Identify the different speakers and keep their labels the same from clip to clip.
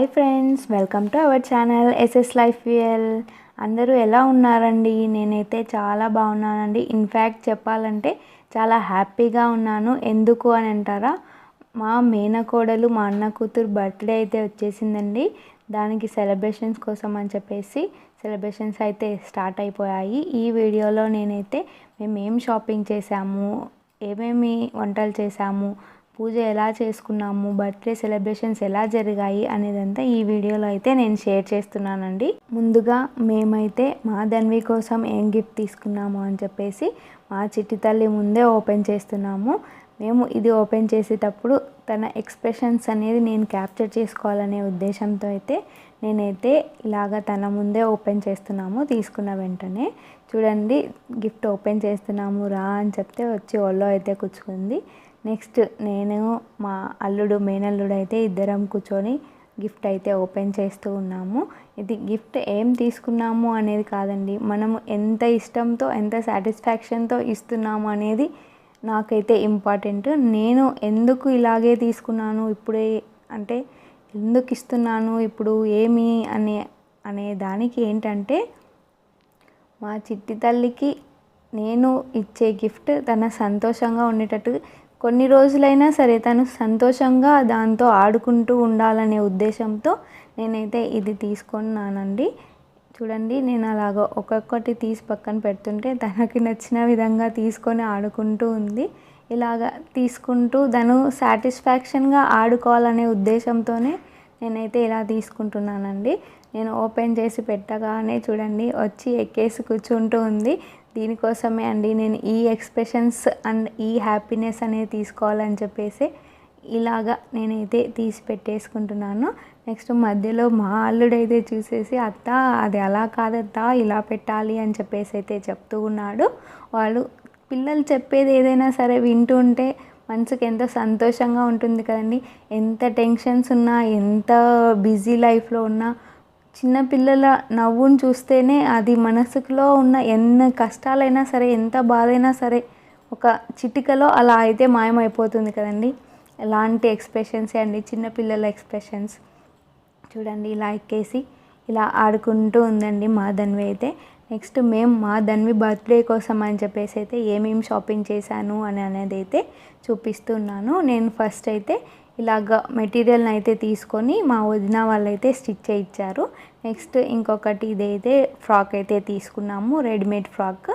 Speaker 1: Hi friends, welcome to our channel SS life VL. అందరూ ఎలా ఉన్నారండి? నేనైతే చాలా బాగున్నానండి. ఇన్ఫ్యాక్ట్ చెప్పాలంటే చాలా హ్యాపీగా ఉన్నాను. ఎందుకు అని అంటారా, మా మేనకోడలు మా అన్న కూతురు బర్త్డే అయితే వచ్చేసిందండి. దానికి సెలబ్రేషన్స్ కోసం అని చెప్పేసి సెలబ్రేషన్స్ అయితే స్టార్ట్ అయిపోయాయి. ఈ వీడియోలో నేనైతే మేము ఏం షాపింగ్ చేసాము, ఏమేమి వంటలు చేసాము, పూజ ఎలా చేసుకున్నాము, బర్త్డే సెలబ్రేషన్స్ ఎలా జరిగాయి అనేదంతా ఈ వీడియోలో అయితే నేను షేర్ చేస్తున్నానండి. ముందుగా మేమైతే మా ధన్వి కోసం ఏం గిఫ్ట్ తీసుకున్నాము అని చెప్పేసి మా చిట్టి తల్లి ముందే ఓపెన్ చేస్తున్నాము. మేము ఇది ఓపెన్ చేసేటప్పుడు తన ఎక్స్ప్రెషన్స్ అనేది నేను క్యాప్చర్ చేసుకోవాలనే ఉద్దేశంతో అయితే నేనైతే ఇలాగ తన ముందే ఓపెన్ చేస్తున్నాము. తీసుకున్న వెంటనే చూడండి, గిఫ్ట్ ఓపెన్ చేస్తున్నాము రా అని చెప్తే వచ్చి ఒళ్ళో అయితే కూర్చుకుంది. నెక్స్ట్ నేను మా అల్లుడు మేనల్లుడు అయితే ఇద్దరం కూర్చొని గిఫ్ట్ అయితే ఓపెన్ చేస్తూ ఉన్నాము. ఇది గిఫ్ట్ ఏం తీసుకున్నాము అనేది కాదండి, మనము ఎంత ఇష్టంతో ఎంత సాటిస్ఫాక్షన్తో ఇస్తున్నాము అనేది నాకైతే ఇంపార్టెంట్. నేను ఎందుకు ఇలాగే తీసుకున్నాను ఇప్పుడే అంటే ఎందుకు ఇస్తున్నాను ఇప్పుడు ఏమి అనే దానికి ఏంటంటే, మా చిట్టి తల్లికి నేను ఇచ్చే గిఫ్ట్ తన సంతోషంగా ఉండేటట్టు, కొన్ని రోజులైనా సరే తను సంతోషంగా దాంతో ఆడుకుంటూ ఉండాలనే ఉద్దేశంతో నేనైతే ఇది తీసుకున్నానండి. చూడండి, నేను అలాగ ఒక్కొక్కటి తీసి పక్కన పెడుతుంటే తనకి నచ్చిన విధంగా తీసుకొని ఆడుకుంటూ ఉంది. ఇలాగ తీసుకుంటూ తను సాటిస్ఫాక్షన్గా ఆడుకోవాలనే ఉద్దేశంతోనే నేనైతే ఇలా తీసుకుంటున్నానండి. నేను ఓపెన్ చేసి పెట్టగానే చూడండి వచ్చి ఎక్కేసి కూర్చుంటూ ఉంది. దీనికోసమే అండి నేను ఈ ఎక్స్ప్రెషన్స్ అండ్ ఈ హ్యాపీనెస్ అనేది తీసుకోవాలని చెప్పేసి ఇలాగా నేనైతే తీసి పెట్టేసుకుంటున్నాను. నెక్స్ట్ మధ్యలో మా అల్లుడైతే చూసేసి అత్త అది అలా కాదత్త ఇలా పెట్టాలి అని చెప్పేసి అయితే చెప్తూ ఉన్నాడు. వాళ్ళు పిల్లలు చెప్పేది ఏదైనా సరే వింటూ ఉంటే మనసుకి ఎంతో సంతోషంగా ఉంటుంది కదండి. ఎంత టెన్షన్స్ ఉన్నా, ఎంత బిజీ లైఫ్లో ఉన్నా, చిన్నపిల్లల నవ్వును చూస్తేనే అది మనసులో ఉన్న ఎన్ని కష్టాలైనా సరే, ఎంత బాధైనా సరే ఒక చిటికలో అలా అయితే మాయమైపోతుంది కదండి. ఎలాంటి ఎక్స్ప్రెషన్సే అండి, చిన్నపిల్లల ఎక్స్ప్రెషన్స్. చూడండి ఇలా ఎక్కేసి ఇలా ఆడుకుంటూ ఉందండి మా ధన్వి అయితే. నెక్స్ట్ మేము మా ధన్వి బర్త్డే కోసం అని చెప్పేసి అయితే ఏమేమి షాపింగ్ చేశాను అనేది అయితే చూపిస్తున్నాను. నేను ఫస్ట్ అయితే ఇలాగ మెటీరియల్ని అయితే తీసుకొని మా వదిన వాళ్ళైతే స్టిచ్ చేయించారు. నెక్స్ట్ ఇంకొకటి ఇదైతే ఫ్రాక్ అయితే తీసుకున్నాము, రెడీమేడ్ ఫ్రాక్.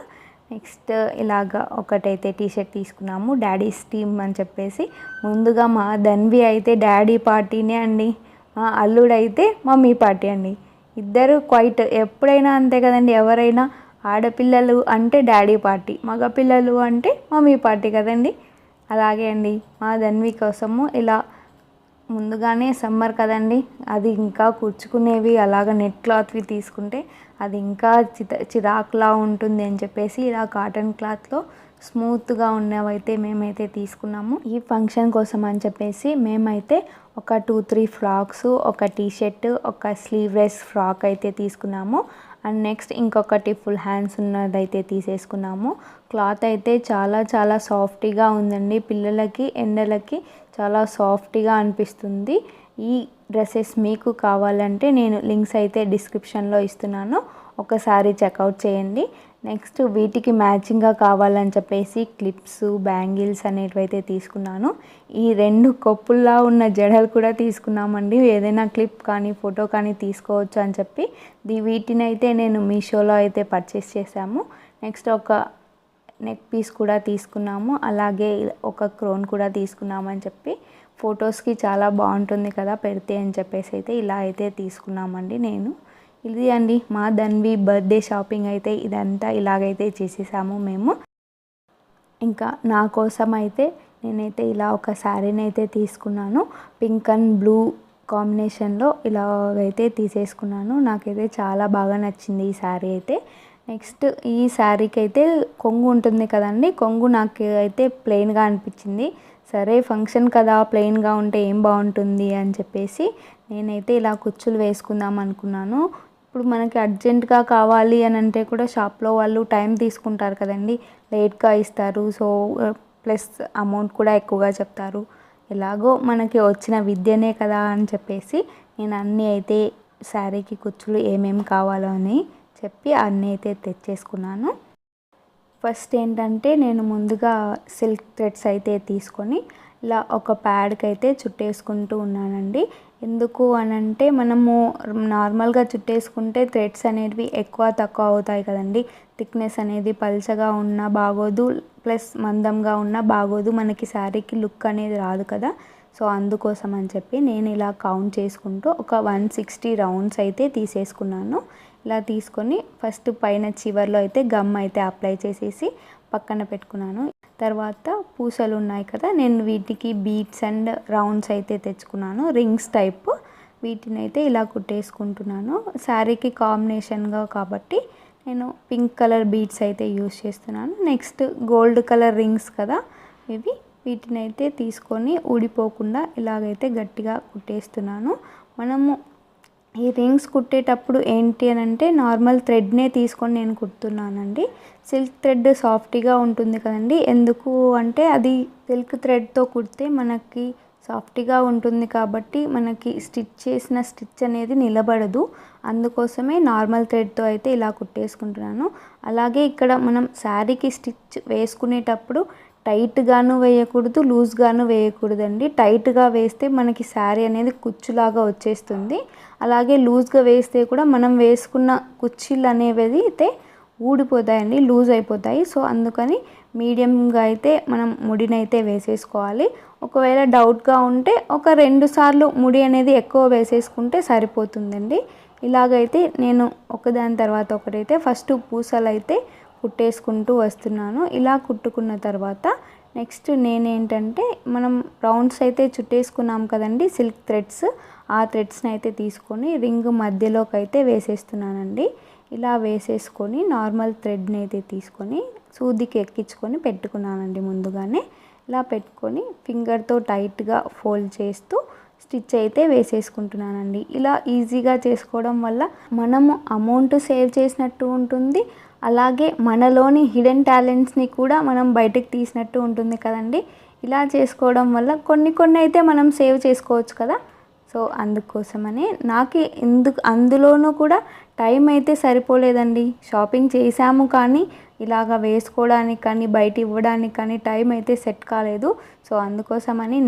Speaker 1: నెక్స్ట్ ఇలాగ ఒకటైతే టీషర్ట్ తీసుకున్నాము, డాడీస్ టీమ్ అని చెప్పేసి. ముందుగా మా ధన్వి అయితే డాడీ పార్టీనే అండి, మా అల్లుడైతే మమ్మీ పార్టీ అండి. ఇద్దరు క్వైట్ ఎప్పుడైనా అంతే కదండి, ఎవరైనా ఆడపిల్లలు అంటే డాడీ పార్టీ, మగపిల్లలు అంటే మమ్మీ పార్టీ కదండి. అలాగే అండి మా ధన్వి కోసము ఇలా ముందుగానే సమ్మర్ కదండి, అది ఇంకా కూర్చుకునేవి అలాగ నెట్ క్లాత్వి తీసుకుంటే అది ఇంకా చిరాకులా ఉంటుంది అని చెప్పేసి ఇలా కాటన్ క్లాత్లో స్మూత్గా ఉన్నవైతే మేమైతే తీసుకున్నాము. ఈ ఫంక్షన్ కోసం అని చెప్పేసి మేమైతే ఒక 2-3 ఫ్రాక్స్, ఒక టీషర్ట్, ఒక స్లీవ్లెస్ ఫ్రాక్ అయితే తీసుకున్నాము. అండ్ నెక్స్ట్ ఇంకొకటి ఫుల్ హ్యాండ్స్ ఉన్నదైతే తీసేసుకున్నాము. క్లాత్ అయితే చాలా చాలా సాఫ్ట్గా ఉందండి. పిల్లలకి ఎండలకి చాలా సాఫ్ట్గా అనిపిస్తుంది. ఈ డ్రెస్సెస్ మీకు కావాలంటే నేను లింక్స్ అయితే డిస్క్రిప్షన్లో ఇస్తున్నాను, ఒకసారి చెక్అవుట్ చేయండి. నెక్స్ట్ వీటికి మ్యాచింగ్గా కావాలని చెప్పేసి క్లిప్స్, బ్యాంగిల్స్ అనేటివి అయితే తీసుకున్నాను. ఈ 2 కొప్పుల్లా ఉన్న జడలు కూడా తీసుకున్నామండి. ఏదైనా క్లిప్ కానీ ఫోటో కానీ తీసుకోవచ్చు అని చెప్పి వీటిని అయితే నేను మీషోలో అయితే పర్చేస్ చేశాము. నెక్స్ట్ ఒక నెక్ పీస్ కూడా తీసుకున్నాము, అలాగే ఒక క్రోన్ కూడా తీసుకున్నామని చెప్పి ఫొటోస్కి చాలా బాగుంటుంది కదా పెడితే అని చెప్పేసి అయితే ఇలా అయితే తీసుకున్నామండి. నేను ఇది అండి మా ధన్వి బర్త్డే షాపింగ్ అయితే ఇదంతా ఇలాగైతే చేసేసాము మేము. ఇంకా నా కోసం అయితే నేనైతే ఇలా ఒక శారీని అయితే తీసుకున్నాను, పింక్ అండ్ బ్లూ కాంబినేషన్లో ఇలాగైతే తీసేసుకున్నాను. నాకైతే చాలా బాగా నచ్చింది ఈ శారీ అయితే. నెక్స్ట్ ఈ శారీకి అయితే కొంగు ఉంటుంది కదండి, కొంగు నాకు అయితే ప్లెయిన్గా అనిపించింది. సరే ఫంక్షన్ కదా ప్లెయిన్గా ఉంటే ఏం బాగుంటుంది అని చెప్పేసి నేనైతే ఇలా కుచ్చులు వేసుకుందాం అనుకున్నాను. ఇప్పుడు మనకి అర్జెంటుగా కావాలి అని అంటే కూడా షాప్లో వాళ్ళు టైం తీసుకుంటారు కదండి, లేట్గా ఇస్తారు. సో ప్లస్ అమౌంట్ కూడా ఎక్కువగా చెప్తారు. ఎలాగో మనకి వచ్చిన విద్యనే కదా అని చెప్పేసి నేను అన్నీ అయితే శారీకి కుచ్చులు ఏమేమి కావాలో అని చెప్పి అన్నీ అయితే తెచ్చేసుకున్నాను. ఫస్ట్ ఏంటంటే నేను ముందుగా సిల్క్ థ్రెడ్స్ అయితే తీసుకొని ఇలా ఒక ప్యాడ్కి అయితే చుట్టేసుకుంటూ ఉన్నానండి. ఎందుకు అనంటే మనము నార్మల్గా చుట్టేసుకుంటే థ్రెడ్స్ అనేవి ఎక్కువ తక్కువ అవుతాయి కదండి. థిక్నెస్ అనేది పల్చగా ఉన్నా బాగోదు, ప్లస్ మందంగా ఉన్నా బాగోదు, మనకి శారీకి లుక్ అనేది రాదు కదా. సో అందుకోసం అని చెప్పి నేను ఇలా కౌంట్ చేసుకుంటూ ఒక 160 రౌండ్స్ అయితే తీసేసుకున్నాను. ఇలా తీసుకొని ఫస్ట్ పైన చివర్లో అయితే గమ్ అయితే అప్లై చేసేసి పక్కన పెట్టుకున్నాను. తర్వాత పూసలు ఉన్నాయి కదా, నేను వీటికి బీడ్స్ అండ్ రౌండ్స్ అయితే తెచ్చుకున్నాను, రింగ్స్ టైప్. వీటిని అయితే ఇలా కుట్టేసుకుంటున్నాను. శారీకి కాంబినేషన్గా కాబట్టి నేను పింక్ కలర్ బీడ్స్ అయితే యూస్ చేస్తున్నాను. నెక్స్ట్ గోల్డ్ కలర్ రింగ్స్ కదా ఇవి, వీటిని అయితే తీసుకొని ఊడిపోకుండా ఇలాగైతే గట్టిగా కుట్టేస్తున్నాను. మనము ఈ రింగ్స్ కుట్టేటప్పుడు ఏంటి అని అంటే నార్మల్ థ్రెడ్నే తీసుకొని నేను కుడుతున్నానండి. సిల్క్ థ్రెడ్ సాఫ్ట్గా ఉంటుంది కదండి, ఎందుకు అంటే అది సిల్క్ థ్రెడ్తో కుడితే మనకి సాఫ్ట్గా ఉంటుంది కాబట్టి మనకి స్టిచ్ చేసిన స్టిచ్ అనేది నిలబడదు. అందుకోసమే నార్మల్ థ్రెడ్తో అయితే ఇలా కుట్టేసుకుంటున్నాను. అలాగే ఇక్కడ మనం శారీకి స్టిచ్ వేసుకునేటప్పుడు టైట్గాను వేయకూడదు, లూజ్గాను వేయకూడదండి. టైట్గా వేస్తే మనకి శారీ అనేది కుచ్చులాగా వచ్చేస్తుంది. అలాగే లూజ్గా వేస్తే కూడా మనం వేసుకున్న కుర్చీలు అనేవి అయితే ఊడిపోతాయండి, లూజ్ అయిపోతాయి. సో అందుకని మీడియంగా అయితే మనం ముడిని అయితే వేసేసుకోవాలి. ఒకవేళ డౌట్గా ఉంటే ఒక 2 సార్లు ముడి అనేది ఎక్కువ వేసేసుకుంటే సరిపోతుందండి. ఇలాగైతే నేను ఒకదాని తర్వాత ఒకటైతే ఫస్ట్ పూసలు అయితే కుట్టేసుకుంటూ వస్తున్నాను. ఇలా కుట్టుకున్న తర్వాత నెక్స్ట్ నేనేంటంటే మనం రౌండ్స్ అయితే చుట్టేసుకున్నాం కదండి సిల్క్ థ్రెడ్స్, ఆ థ్రెడ్స్ని అయితే తీసుకొని రింగ్ మధ్యలోకి అయితే వేసేస్తున్నానండి. ఇలా వేసేసుకొని నార్మల్ థ్రెడ్ని అయితే తీసుకొని సూదికి ఎక్కించుకొని పెట్టుకున్నానండి ముందుగానే. ఇలా పెట్టుకొని ఫింగర్తో టైట్గా ఫోల్డ్ చేస్తూ స్టిచ్ అయితే వేసేసుకుంటున్నానండి. ఇలా ఈజీగా చేసుకోవడం వల్ల మనము అమౌంట్ సేవ్ చేసినట్టు ఉంటుంది, అలాగే మనలోని హిడెన్ టాలెంట్స్ని కూడా మనం బయటకు తీసినట్టు ఉంటుంది కదండి. ఇలా చేసుకోవడం వల్ల కొన్ని అయితే మనం సేవ్ చేసుకోవచ్చు కదా. సో అందుకోసమనే నాకు అందులోనూ కూడా టైం అయితే సరిపోలేదండి. షాపింగ్ చేసాము కానీ ఇలాగ వేసుకోవడానికి కానీ బయట ఇవ్వడానికి కానీ టైం అయితే సెట్ కాలేదు. సో అందుకోసమని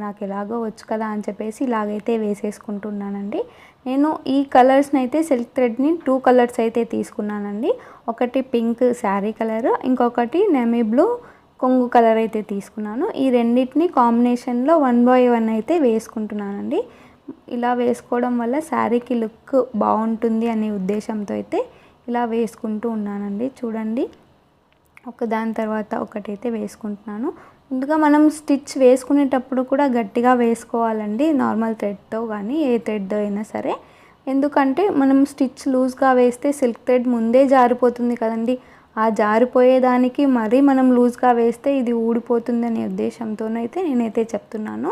Speaker 1: నాకు ఎలాగో వచ్చు కదా అని చెప్పేసి ఇలాగైతే వేసేసుకుంటున్నానండి. నేను ఈ కలర్స్ని అయితే సిల్క్ థ్రెడ్ని 2 కలర్స్ అయితే తీసుకున్నానండి. ఒకటి పింక్ శారీ కలర్, ఇంకొకటి నెమీ బ్లూ కొంగు కలర్ అయితే తీసుకున్నాను. ఈ రెండింటిని కాంబినేషన్లో 1 by 1 అయితే వేసుకుంటున్నానండి. ఇలా వేసుకోవడం వల్ల శారీకి లుక్ బాగుంటుంది అనే ఉద్దేశంతో అయితే ఇలా వేసుకుంటూ ఉన్నానండి. చూడండి, ఒకదాని తర్వాత ఒకటైతే వేసుకుంటున్నాను. ముందుగా మనం స్టిచ్ వేసుకునేటప్పుడు కూడా గట్టిగా వేసుకోవాలండి, నార్మల్ థ్రెడ్తో కానీ ఏ థ్రెడ్తో అయినా సరే. ఎందుకంటే మనం స్టిచ్ లూజ్గా వేస్తే సిల్క్ థ్రెడ్ ముందే జారిపోతుంది కదండి. ఆ జారిపోయేదానికి మరీ మనం లూజ్గా వేస్తే ఇది ఊడిపోతుందనే ఉద్దేశంతోనైతే నేనైతే చెప్తున్నాను.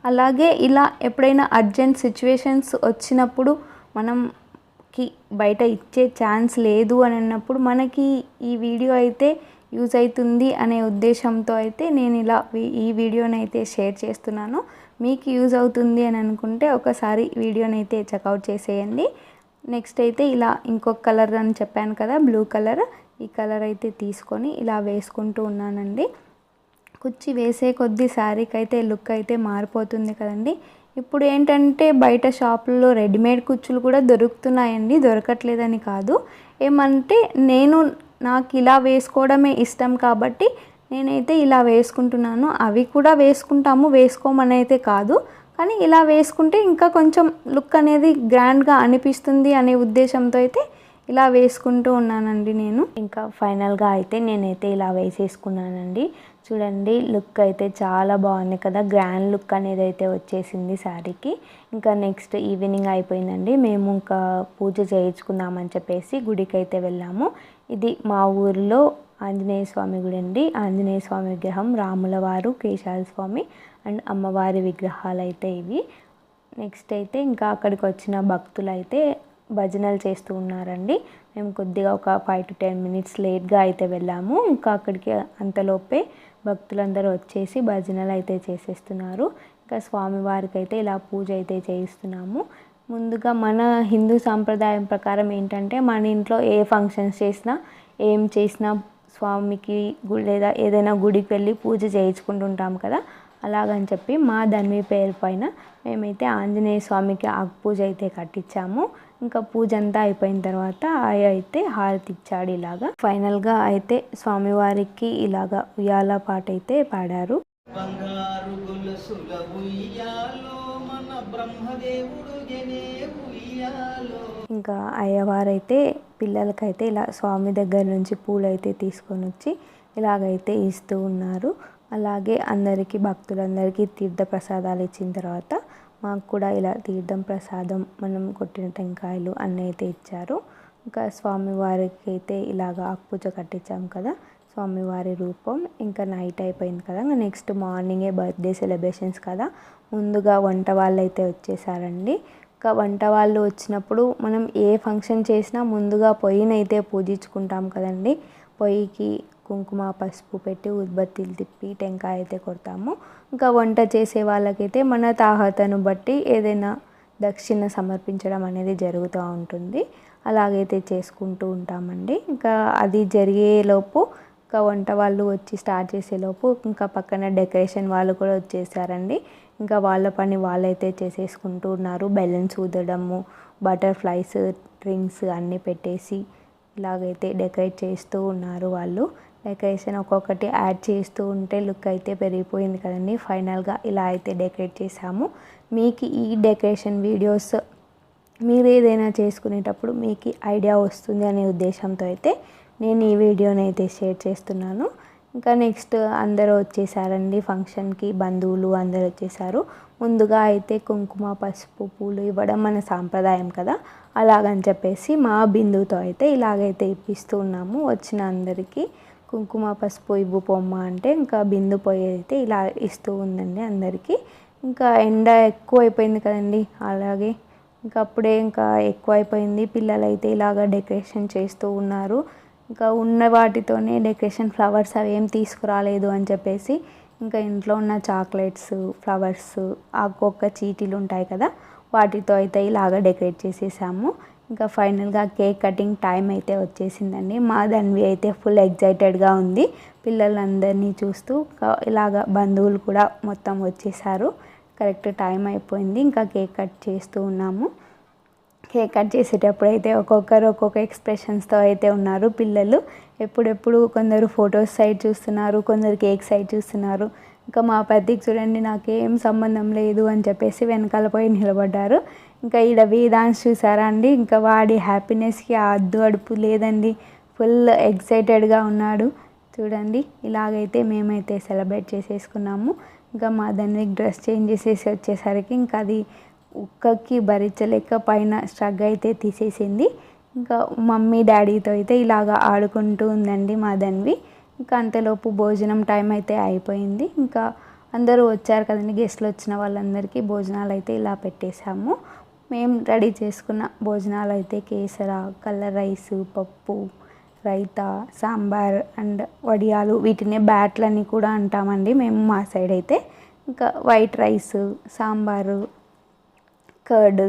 Speaker 1: అలాగే ఇలా ఎప్పుడైనా అర్జెంట్ సిచ్యువేషన్స్ వచ్చినప్పుడు మనకి బయట ఇచ్చే ఛాన్స్ లేదు అని అన్నప్పుడు మనకి ఈ వీడియో అయితే యూజ్ అవుతుంది అనే ఉద్దేశంతో అయితే నేను ఇలా ఈ వీడియోని అయితే షేర్ చేస్తున్నాను. మీకు యూజ్ అవుతుంది అని అనుకుంటే ఒకసారి వీడియోని అయితే చెక్అవుట్ చేసేయండి. నెక్స్ట్ అయితే ఇలా ఇంకొక కలర్ అని చెప్పాను కదా, బ్లూ కలర్, ఈ కలర్ అయితే తీసుకొని ఇలా వేసుకుంటూ ఉన్నానండి. కుచ్చి వేసే కొద్దీ శారీకి అయితే లుక్ అయితే మారిపోతుంది కదండి. ఇప్పుడు ఏంటంటే బయట షాపుల్లో రెడీమేడ్ కుచ్చులు కూడా దొరుకుతున్నాయండి, దొరకట్లేదని కాదు. ఏమంటే నాకు ఇలా వేసుకోవడమే ఇష్టం కాబట్టి నేనైతే ఇలా వేసుకుంటున్నాను. అవి కూడా వేసుకోమని అయితే కాదు, కానీ ఇలా వేసుకుంటే ఇంకా కొంచెం లుక్ అనేది గ్రాండ్గా అనిపిస్తుంది అనే ఉద్దేశంతో అయితే ఇలా వేసుకుంటూ ఉన్నానండి నేను. ఇంకా ఫైనల్గా అయితే నేనైతే ఇలా వేసేసుకున్నానండి. చూడండి, లుక్ అయితే చాలా బాగుంది కదా, గ్రాండ్ లుక్ అనేది అయితే వచ్చేసింది శారీకి. ఇంకా నెక్స్ట్ ఈవినింగ్ అయిపోయిందండి, మేము ఇంకా పూజ చేయించుకుందామని చెప్పేసి గుడికి అయితే వెళ్ళాము. ఇది మా ఊరిలో ఆంజనేయ స్వామి గుడి అండి. ఆంజనేయ స్వామి విగ్రహం, రాముల వారు, కేశవ స్వామి అండ్ అమ్మవారి విగ్రహాలు అయితే ఇవి. నెక్స్ట్ అయితే ఇంకా అక్కడికి వచ్చిన భక్తులు అయితే భజనలు చేస్తూ ఉన్నారండి. మేము కొద్దిగా ఒక 5 to 10 minutes లేట్గా అయితే వెళ్ళాము. ఇంకా అక్కడికి అంతలోపే భక్తులందరూ వచ్చేసి భజనలు అయితే చేసేస్తున్నారు. ఇంకా స్వామివారికి అయితే ఇలా పూజ అయితే చేయిస్తున్నాము. ముందుగా మన హిందూ సాంప్రదాయం ప్రకారం ఏంటంటే మన ఇంట్లో ఏ ఫంక్షన్స్ చేసినా ఏం చేసినా స్వామికి లేదా ఏదైనా గుడికి వెళ్ళి పూజ చేయించుకుంటుంటాం కదా. అలాగని చెప్పి మా ధన్వి పేరు పైన మేమైతే ఆంజనేయ స్వామికి ఆకు పూజ అయితే కట్టించాము. ఇంకా పూజ అంతా అయిపోయిన తర్వాత అయితే హారతి ఇచ్చాడు. ఇలాగా ఫైనల్గా అయితే స్వామివారికి ఇలాగా ఉయ్యాల పాట అయితే పాడారు. బంగారు గొలుసుల ఉయ్యాలో మన బ్రహ్మదేవుడు ఉయ్యాలో. ఇంకా అయ్యవారైతే పిల్లలకైతే ఇలా స్వామి దగ్గర నుంచి పూలు అయితే తీసుకొని వచ్చి ఇలాగైతే ఇస్తూ ఉన్నారు. అలాగే అందరికీ భక్తులందరికీ తీర్థ ప్రసాదాలు ఇచ్చిన తర్వాత మాకు కూడా ఇలా తీర్థం ప్రసాదం మనం కొట్టిన టెంకాయలు అన్నీ అయితే ఇచ్చారు. ఇంకా స్వామివారికి అయితే ఇలాగ ఆకుపూజ కట్టించాం కదా స్వామివారి రూపం. ఇంకా నైట్ అయిపోయింది కదా, ఇంకా నెక్స్ట్ మార్నింగే బర్త్డే సెలబ్రేషన్స్ కదా. ముందుగా వంట వాళ్ళు అయితే వచ్చేసారండి. ఇంకా వంట వాళ్ళు వచ్చినప్పుడు మనం ఏ ఫంక్షన్ చేసినా ముందుగా పొయ్యినైతే పూజించుకుంటాం కదండి. పొయ్యికి కుంకుమ పసుపు పెట్టి ఉద్బత్తిలు తిప్పి టెంకాయ అయితే కొడతాము. ఇంకా వంట చేసే వాళ్ళకైతే మన తాహతను బట్టి ఏదైనా దక్షిణ సమర్పించడం అనేది జరుగుతూ ఉంటుంది. అలాగైతే చేసుకుంటూ ఉంటామండి. ఇంకా అది జరిగేలోపు ఇంకా వంట వాళ్ళు వచ్చి స్టార్ట్ చేసేలోపు ఇంకా పక్కన డెకరేషన్ వాళ్ళు కూడా వచ్చేసారండి. ఇంకా వాళ్ళ పని వాళ్ళైతే చేసేసుకుంటూ ఉన్నారు. బెలూన్స్ ఊదడము, బటర్ఫ్లైస్, డ్రింక్స్ అన్నీ పెట్టేసి ఇలాగైతే డెకరేట్ చేస్తూ ఉన్నారు వాళ్ళు. డెకరేషన్ ఒక్కొక్కటి యాడ్ చేస్తూ ఉంటే లుక్ అయితే పెరిగిపోయింది కదండి. ఫైనల్గా ఇలా అయితే డెకరేట్ చేసాము. మీకు ఈ డెకరేషన్ వీడియోస్ మీరు ఏదైనా చేసుకునేటప్పుడు మీకు ఐడియా వస్తుంది అనే ఉద్దేశంతో అయితే నేను ఈ వీడియోని అయితే షేర్ చేస్తున్నాను. ఇంకా నెక్స్ట్ అందరూ వచ్చేసారండి ఫంక్షన్కి, బంధువులు అందరూ వచ్చేసారు. ముందుగా అయితే కుంకుమ పసుపు పూలు ఇవ్వడం మన సాంప్రదాయం కదా. అలాగని చెప్పేసి మా బిందుతో అయితే ఇలాగైతే ఇప్పిస్తూ ఉన్నాము. వచ్చిన అందరికీ కుంకుమ పసుపు ఇవ్వు పొమ్మ అంటే ఇంకా బిందు పోయి అయితే ఇలా ఇస్తూ ఉందండి అందరికీ. ఇంకా ఎండ ఎక్కువ అయిపోయింది కదండి, అలాగే ఇంకా అప్పుడే ఇంకా ఎక్కువ అయిపోయింది. పిల్లలైతే ఇలాగ డెకరేషన్ చేస్తూ ఉన్నారు. ఇంకా ఉన్న వాటితోనే డెకరేషన్ ఫ్లవర్స్ అవి ఏం తీసుకురాలేదు అని చెప్పేసి ఇంకా ఇంట్లో ఉన్న చాక్లెట్స్, ఫ్లవర్స్, ఆకొక్క చీటీలు ఉంటాయి కదా వాటితో అయితే ఇలాగ డెకరేట్ చేసేసాము. ఇంకా ఫైనల్గా కేక్ కటింగ్ టైం అయితే వచ్చేసిందండి. మా ధన్వి అయితే ఫుల్ ఎగ్జైటెడ్గా ఉంది పిల్లలందరినీ చూస్తూ. ఇలాగ బంధువులు కూడా మొత్తం వచ్చేసారు. కరెక్ట్ టైం అయిపోయింది. ఇంకా కేక్ కట్ చేస్తూ ఉన్నాము. కేక్ కట్ చేసేటప్పుడు అయితే ఒక్కొక్కరు ఒక్కొక్క ఎక్స్ప్రెషన్స్తో అయితే ఉన్నారు పిల్లలు. ఎప్పుడెప్పుడు కొందరు ఫొటోస్ సైడ్ చూస్తున్నారు, కొందరు కేక్ సైడ్ చూస్తున్నారు. ఇంకా మా పెద్దకి చూడండి నాకేం సంబంధం లేదు అని చెప్పేసి వెనకాల పోయి నిలబడ్డారు. ఇంకా ఈడ వేదాన్స్ చూసారా అండి, ఇంకా వాడి హ్యాపీనెస్కి అద్దు అడుపు లేదండి. ఫుల్ ఎక్సైటెడ్గా ఉన్నాడు చూడండి. ఇలాగైతే మేమైతే సెలబ్రేట్ చేసేసుకున్నాము. ఇంకా మా దాన్ని డ్రెస్ చేంజ్ చేసేసి వచ్చేసరికి ఇంకా అది ఉక్కకి భరించలేక పైన స్ట్రగ్ అయితే తీసేసింది. ఇంకా మమ్మీ డాడీతో అయితే ఇలాగ ఆడుకుంటూ ఉందండి మా ధన్వి. ఇంకా అంతలోపు భోజనం టైం అయితే అయిపోయింది. ఇంకా అందరూ వచ్చారు కదండి, గెస్ట్లు వచ్చిన వాళ్ళందరికీ భోజనాలు అయితే ఇలా పెట్టేశాము. మేము రెడీ చేసుకున్న భోజనాలు అయితే కేసర, కలర్ రైస్, పప్పు, రైతా, సాంబార్ అండ్ వడియాలు, వీటినే బ్యాట్లని కూడా అంటామండి మేము మా సైడ్ అయితే. ఇంకా వైట్ రైస్, సాంబారు, కర్డ్,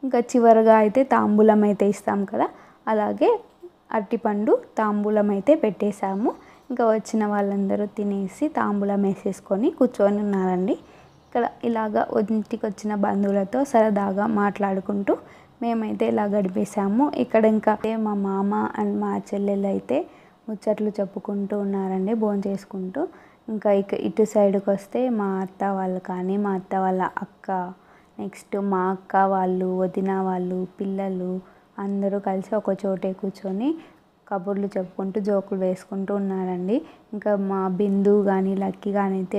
Speaker 1: ఇంకా చివరిగా అయితే తాంబూలం అయితే ఇస్తాం కదా, అలాగే అరటిపండు తాంబూలం అయితే పెట్టేశాము. ఇంకా వచ్చిన వాళ్ళందరూ తినేసి తాంబూలం వేసేసుకొని కూర్చొని ఉన్నారండి. ఇక్కడ ఇలాగ ఇంటికి వచ్చిన బంధువులతో సరదాగా మాట్లాడుకుంటూ మేమైతే ఇలా గడిపేశాము. ఇక్కడ ఇంకా మా మామ అండ్ మా చెల్లెలు అయితే ముచ్చట్లు చెప్పుకుంటూ ఉన్నారండి భోంచేసుకుంటూ. ఇంకా ఇటు సైడ్కి వస్తే మా అత్త వాళ్ళు కానీ, మా అత్త వాళ్ళ అక్క, నెక్స్ట్ మా అక్క వాళ్ళు, వదిన వాళ్ళు, పిల్లలు అందరూ కలిసి ఒక చోటే కూర్చొని కబుర్లు చెప్పుకుంటూ జోకులు వేసుకుంటూ ఉన్నారండి. ఇంకా మా బిందు కానీ లక్కీ కానీ అయితే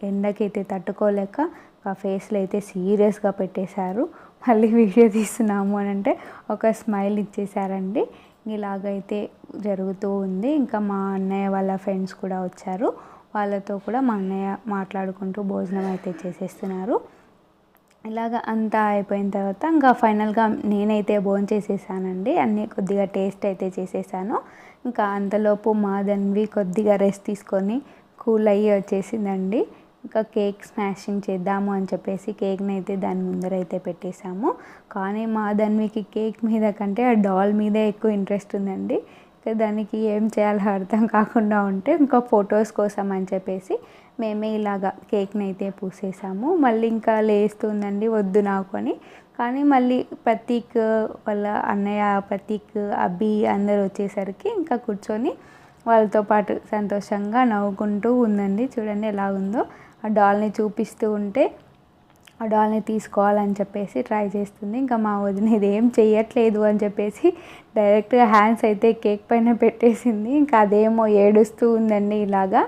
Speaker 1: ఎండకైతే తట్టుకోలేక ఆ ఫేస్లో అయితే సీరియస్గా పెట్టేశారు. మళ్ళీ వీడియో తీస్తున్నాము అని అంటే ఒక స్మైల్ ఇచ్చేసారండి. ఇలాగైతే జరుగుతూ ఉంది. ఇంకా మా అన్నయ్య వాళ్ళ ఫ్రెండ్స్ కూడా వచ్చారు. వాళ్ళతో కూడా మా అన్నయ్య మాట్లాడుకుంటూ భోజనం అయితే చేసేస్తున్నారు. ఇలాగ అంతా అయిపోయిన తర్వాత ఇంకా ఫైనల్గా నేనైతే భోంచేసేసానండి. అన్నీ కొద్దిగా టేస్ట్ అయితే చేసేసాను. ఇంకా అంతలోపు మా ధన్వి కొద్దిగా రెస్ట్ తీసుకొని కూల్ అయ్యి వచ్చేసిందండి. ఇంకా కేక్ స్మాషింగ్ చేద్దాము అని చెప్పేసి కేక్ని అయితే దాని ముందర అయితే పెట్టేశాము. కానీ మా ధన్వికి కేక్ మీద కంటే ఆ డాల్ మీదే ఎక్కువ ఇంట్రెస్ట్ ఉందండి. ఇంకా దానికి ఏం చేయాలో అర్థం కాకుండా ఉంటే ఇంకా ఫొటోస్ కోసం అని చెప్పేసి మేమే ఇలాగా కేక్ని అయితే పూసేసాము. మళ్ళీ ఇంకా లేస్తుందండి వద్దు నాకు అని. కానీ మళ్ళీ ప్రతీక్ వాళ్ళ అన్నయ్య, ప్రతీక్, అబ్బి అందరు వచ్చేసరికి ఇంకా కూర్చొని వాళ్ళతో పాటు సంతోషంగా నవ్వుకుంటూ ఉందండి. చూడండి ఎలా ఉందో. ఆ డాల్ని చూపిస్తూ ఉంటే ఆ డాల్ని తీసుకోవాలని చెప్పేసి ట్రై చేస్తుంది. ఇంకా మా వదిన ఇదేం చెయ్యట్లేదు అని చెప్పేసి డైరెక్ట్గా హ్యాండ్స్ అయితే కేక్ పైన పెట్టేసింది. ఇంకా అదేమో ఏడుస్తూ ఉందండి ఇలాగా.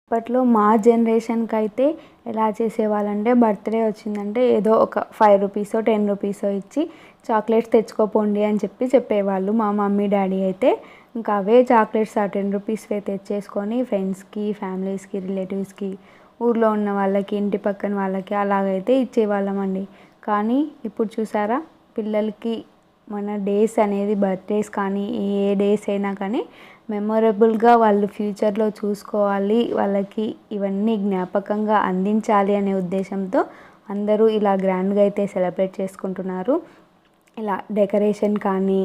Speaker 1: అప్పట్లో మా జనరేషన్కి అయితే ఎలా చేసేవాళ్ళంటే బర్త్డే వచ్చిందంటే ఏదో ఒక 5 రూపీసో 10 రూపీసో ఇచ్చి చాక్లెట్స్ తెచ్చుకోపోండి అని చెప్పేవాళ్ళు మా మమ్మీ డాడీ అయితే. ఇంకా అవే చాక్లెట్స్ ఆ 10 రూపీస్వే తెచ్చేసుకొని ఫ్రెండ్స్కి, ఫ్యామిలీస్కి, రిలేటివ్స్కి, ఊర్లో ఉన్న వాళ్ళకి, ఇంటి పక్కన వాళ్ళకి అలాగైతే ఇచ్చేవాళ్ళమండి. కానీ ఇప్పుడు చూసారా, పిల్లలకి మన డేస్ అనేది బర్త్డేస్ కానీ ఏ డేస్ అయినా కానీ మెమొరబుల్గా వాళ్ళు ఫ్యూచర్లో చూసుకోవాలి, వాళ్ళకి ఇవన్నీ జ్ఞాపకంగా అందించాలి అనే ఉద్దేశంతో అందరూ ఇలా గ్రాండ్గా అయితే సెలబ్రేట్ చేసుకుంటున్నారు. ఇలా డెకరేషన్ కానీ,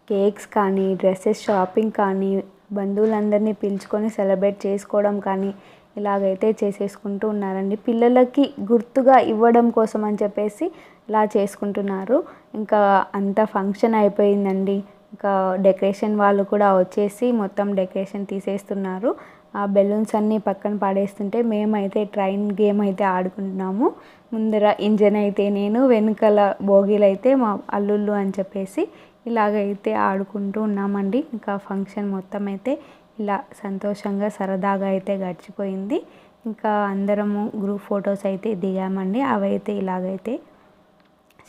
Speaker 1: కేక్స్ కానీ, డ్రెస్సెస్ షాపింగ్ కానీ, బంధువులందరినీ పిలుచుకొని సెలబ్రేట్ చేసుకోవడం కానీ ఇలాగైతే చేసేసుకుంటూ ఉన్నారండి. పిల్లలకి గుర్తుగా ఇవ్వడం కోసం అని చెప్పేసి ఇలా చేసుకుంటున్నారు. ఇంకా అంత ఫంక్షన్ అయిపోయిందండి. ఇంకా డెకరేషన్ వాళ్ళు కూడా వచ్చేసి మొత్తం డెకరేషన్ తీసేస్తున్నారు. ఆ బెలూన్స్ అన్నీ పక్కన పడేస్తుంటే మేమైతే ట్రైన్ గేమ్ అయితే ఆడుకుంటున్నాము. ముందర ఇంజన్ అయితే నేను, వెనుకల బోగీలు అయితే మా అల్లుళ్ళు అని చెప్పేసి ఇలాగైతే ఆడుకుంటూ ఉన్నామండి. ఇంకా ఫంక్షన్ మొత్తం అయితే ఇలా సంతోషంగా సరదాగా అయితే గడిచిపోయింది. ఇంకా అందరము గ్రూప్ ఫొటోస్ అయితే దిగామండి. అవైతే ఇలాగైతే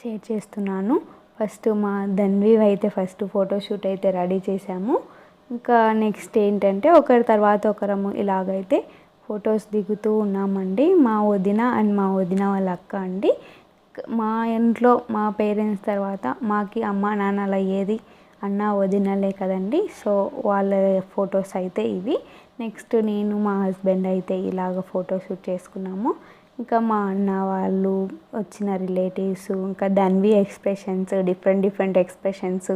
Speaker 1: షేర్ చేస్తున్నాను. ఫస్ట్ మా ధన్వి అయితే ఫస్ట్ ఫోటోషూట్ అయితే రెడీ చేసాము. ఇంకా నెక్స్ట్ ఏంటంటే ఒకరి తర్వాత ఒకరము ఇలాగైతే ఫొటోస్ దిగుతూ ఉన్నామండి. మా వదిన అండ్ మా వదిన వాళ్ళ అక్క అండి. మా ఇంట్లో మా పేరెంట్స్ తర్వాత మాకి అమ్మ నాన్నలు అయ్యేది అన్న వదినలే కదండి. సో వాళ్ళ ఫొటోస్ అయితే ఇవి. నెక్స్ట్ నేను మా హస్బెండ్ అయితే ఇలాగ ఫోటోషూట్ చేసుకున్నాము. ఇంకా మా అన్న వాళ్ళు, వచ్చిన రిలేటివ్స్, ఇంకా ధన్వి ఎక్స్ప్రెషన్స్, డిఫరెంట్ ఎక్స్ప్రెషన్స్,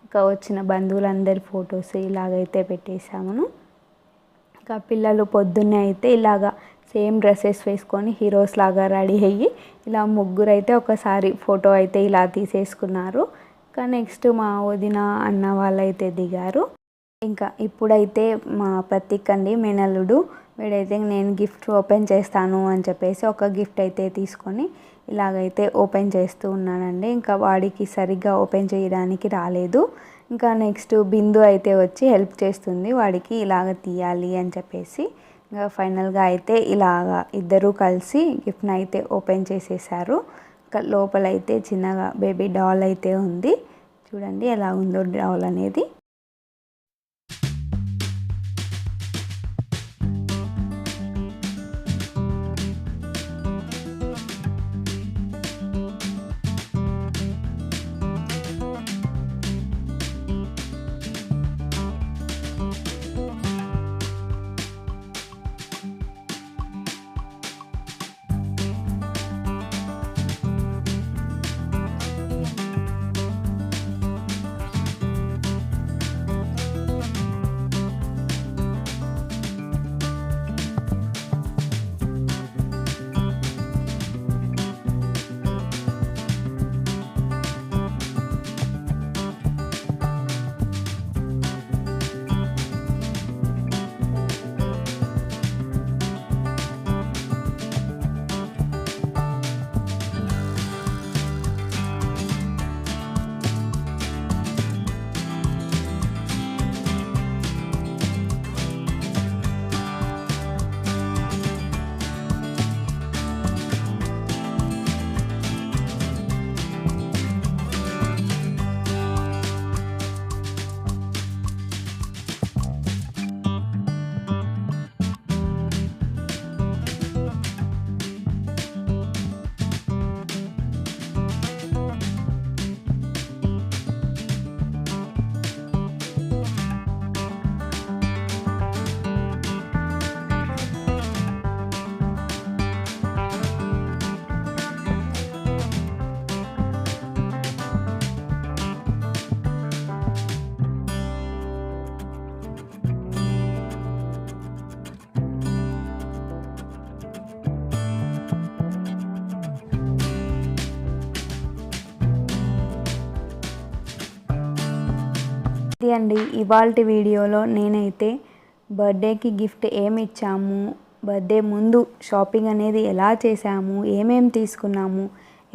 Speaker 1: ఇంకా వచ్చిన బంధువులందరి ఫొటోస్ ఇలాగైతే పెట్టేశాము. ఇంకా పిల్లలు పొద్దున్నే అయితే ఇలాగా సేమ్ డ్రెస్సెస్ వేసుకొని హీరోస్ లాగా రెడీ అయ్యి ఇలా ముగ్గురు అయితే ఒకసారి ఫోటో అయితే ఇలా తీసేసుకున్నారు. ఇంకా నెక్స్ట్ మా వదిన అన్న వాళ్ళైతే దిగారు. ఇంకా ఇప్పుడైతే మా ప్రతీక్ అండి మేనల్లుడు, వీడైతే నేను గిఫ్ట్ ఓపెన్ చేస్తాను అని చెప్పేసి ఒక గిఫ్ట్ అయితే తీసుకొని ఇలాగైతే ఓపెన్ చేస్తూ ఉన్నానండి. ఇంకా వాడికి సరిగ్గా ఓపెన్ చేయడానికి రాలేదు. ఇంకా నెక్స్ట్ బిందు అయితే వచ్చి హెల్ప్ చేస్తుంది వాడికి ఇలాగ తీయాలి అని చెప్పేసి. ఇంకా ఫైనల్గా అయితే ఇలాగ ఇద్దరూ కలిసి గిఫ్ట్ని అయితే ఓపెన్ చేసేసారు. లోపలైతే చిన్నగా బేబీ డాల్ అయితే ఉంది. చూడండి ఎలా ఉందో డాల్ అనేది. ఇది అండి ఇవాల్టి వీడియోలో నేనైతే బర్త్డేకి గిఫ్ట్ ఏమి ఇచ్చాము, బర్త్డే ముందు షాపింగ్ అనేది ఎలా చేసాము, ఏమేమి తీసుకున్నాము,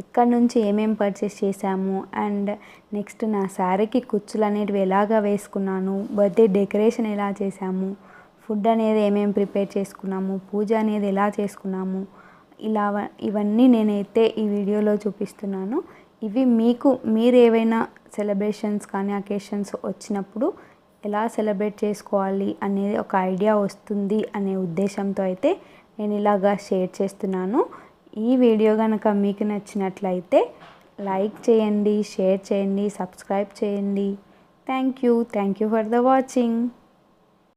Speaker 1: ఎక్కడి నుంచి ఏమేమి పర్చేస్ చేసాము, అండ్ నెక్స్ట్ నా శారీకి కుచ్చులు అనేటివి ఎలాగా వేసుకున్నాను, బర్త్డే డెకరేషన్ ఎలా చేసాము, ఫుడ్ అనేది ఏమేమి ప్రిపేర్ చేసుకున్నాము, పూజ అనేది ఎలా చేసుకున్నాము, ఇవన్నీ నేనైతే ఈ వీడియోలో చూపిస్తున్నాను. ఇవి మీరు ఏవైనా సెలబ్రేషన్స్ కానీ అకేషన్స్ వచ్చినప్పుడు ఎలా సెలబ్రేట్ చేసుకోవాలి అనేది ఒక ఐడియా వస్తుంది అనే ఉద్దేశంతో అయితే నేను ఇలాగా షేర్ చేస్తున్నాను. ఈ వీడియో కనుక మీకు నచ్చినట్లయితే లైక్ చేయండి, షేర్ చేయండి, సబ్స్క్రైబ్ చేయండి. Thank you for the watching.